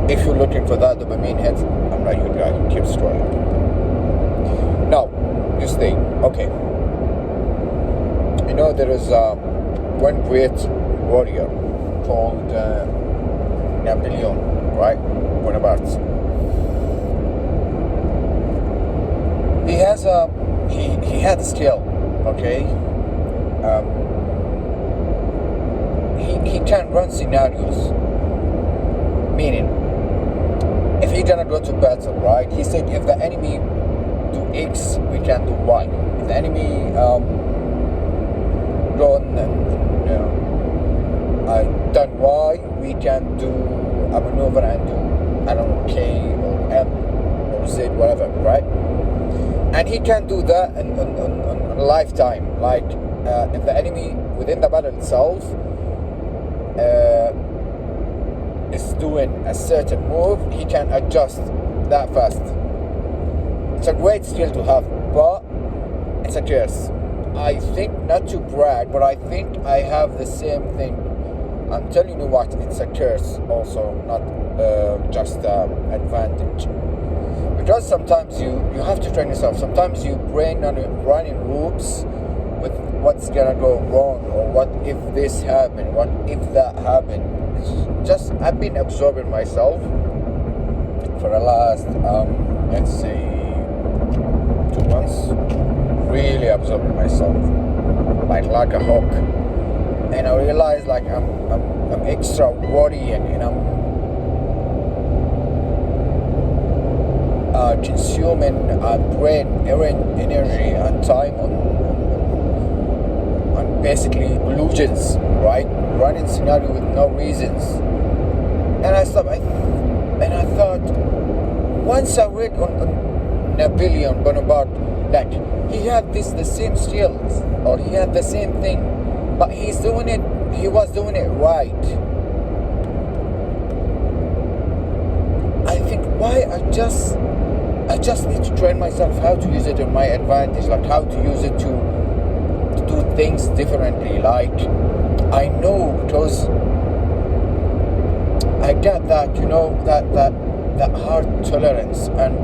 if you're looking for that dopamine hit, I'm not your guy. Keep scrolling. Now, you stay. Okay. You know, there is one great warrior called Napoleon, right? Bonaparte. He has he had a skill, okay? He can run scenarios. Meaning, if he's gonna go to battle, right? He said, if the enemy do X, we can do Y. If the enemy run and done Y, we can do a maneuver and do, I don't know, K or M or Z, whatever, right? And he can do that in a lifetime. Like, if the enemy within the battle itself is doing a certain move, he can adjust that fast. It's a great skill to have, but it's a curse. I think, not to brag, but I think I have the same thing. I'm telling you what, it's a curse also, not just advantage. Because sometimes you have to train yourself. Sometimes you run in loops with what's gonna go wrong, or what if this happened, what if that happened. It's just, I've been absorbing myself for the last let's say 2 months. Really absorbing myself like a hawk, and I realize like I'm extra worried, and I'm consuming brain energy and time on basically illusions, right? Running scenario with no reasons. And I stopped, and I thought, once I read on Napoleon Bonaparte, like, he had the same skills, or he had the same thing, but he was doing it right. I think, why I just need to train myself how to use it in my advantage, like how to use it to do things differently. Like, I know, because I get that, you know, that hard tolerance and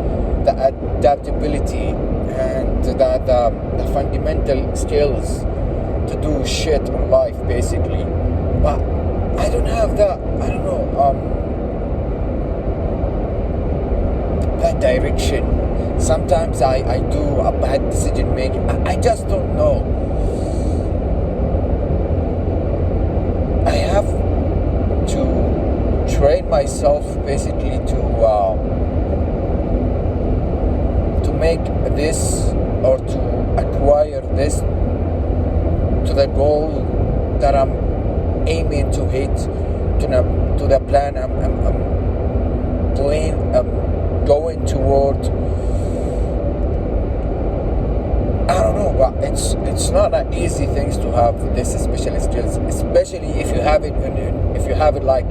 the adaptability and the fundamental skills to do shit in life, basically. But I don't have that, I don't know, that direction. Sometimes I do a bad decision making. I just don't know. I have to train myself basically to make this, or to acquire this, to the goal that I'm aiming to hit, to the plan I'm going toward. I don't know, but it's not an easy things to have this special skills, especially if you have it like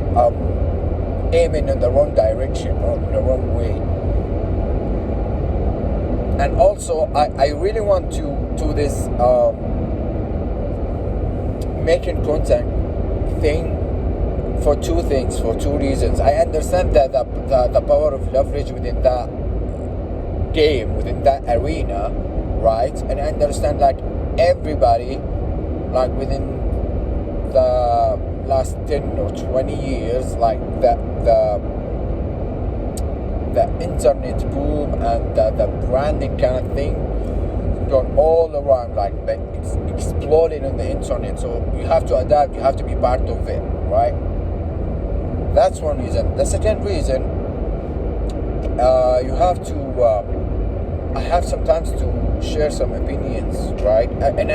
aiming in the wrong direction or in the wrong way. And also, I really want to do this making content thing for two reasons. I understand that the power of leverage within that game, within that arena, right? And I understand like everybody, like within the last 10 or 20 years, like the internet boom and the branding kind of thing gone all around, like it's exploding on the internet. So you have to adapt, you have to be part of it, right? That's one reason. The second reason, you have to I have sometimes to share some opinions, right? And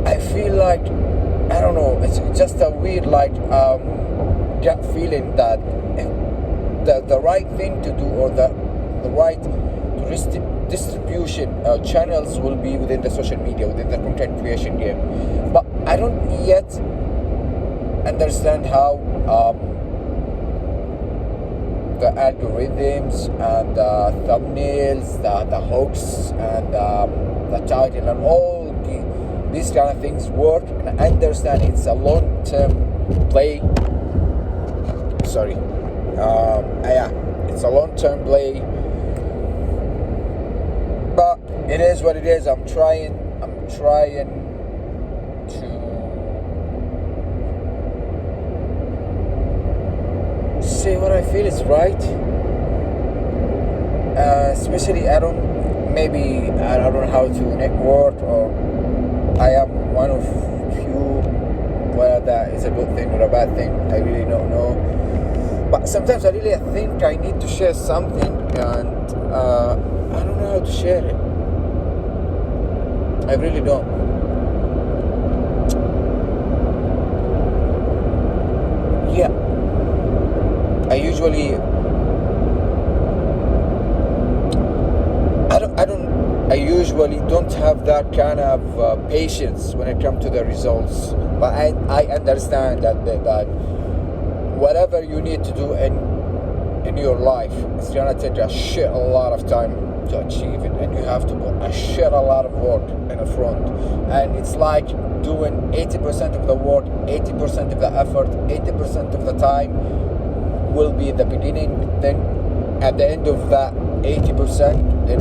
I feel like, I don't know, it's just a weird like gut feeling that the right thing to do, or the right distribution channels will be within the social media, within the content creation game. But I don't yet understand how the algorithms and the thumbnails, the hooks, and the title, and all these kind of things work. And I understand it's a long-term play. Sorry. Yeah, it's a long-term play, but it is what it is. I'm trying to say what I feel is right. Especially I don't know how to network, or I am one of few, whether that is a good thing or a bad thing, I really don't know. But sometimes I think I need to share something, and I don't know how to share it. I really don't. Yeah, I usually don't have that kind of patience when it comes to the results. But I understand that whatever you need to do in your life, it's gonna take a lot of time to achieve it, and you have to put a lot of work in the front. And it's like doing 80% of the work, 80% of the effort, 80% of the time will be in the beginning. Then at the end of that 80%, then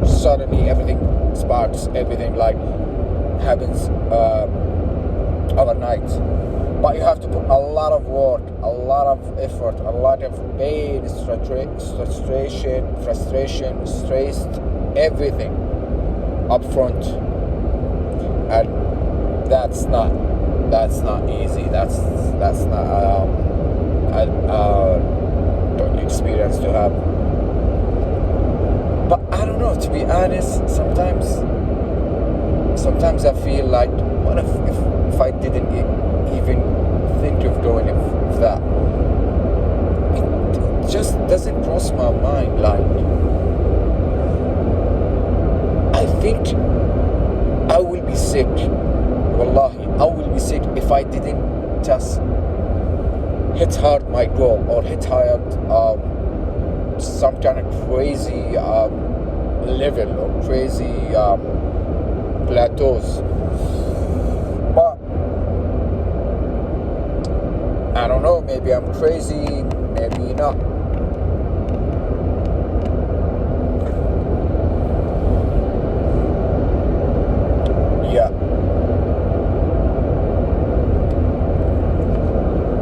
suddenly everything sparks, everything like happens overnight. But you have to put a lot of work, a lot of effort, a lot of pain, frustration, stress, everything up front. And that's not easy. That's not an experience to have. But I don't know, to be honest, sometimes I feel like, what if I didn't even think of going with that? It just doesn't cross my mind. Like, I think I will be sick. Wallahi, I will be sick if I didn't just hit hard my goal, or hit hard some kind of crazy level, or crazy plateaus. But I don't know, maybe I'm crazy, maybe not.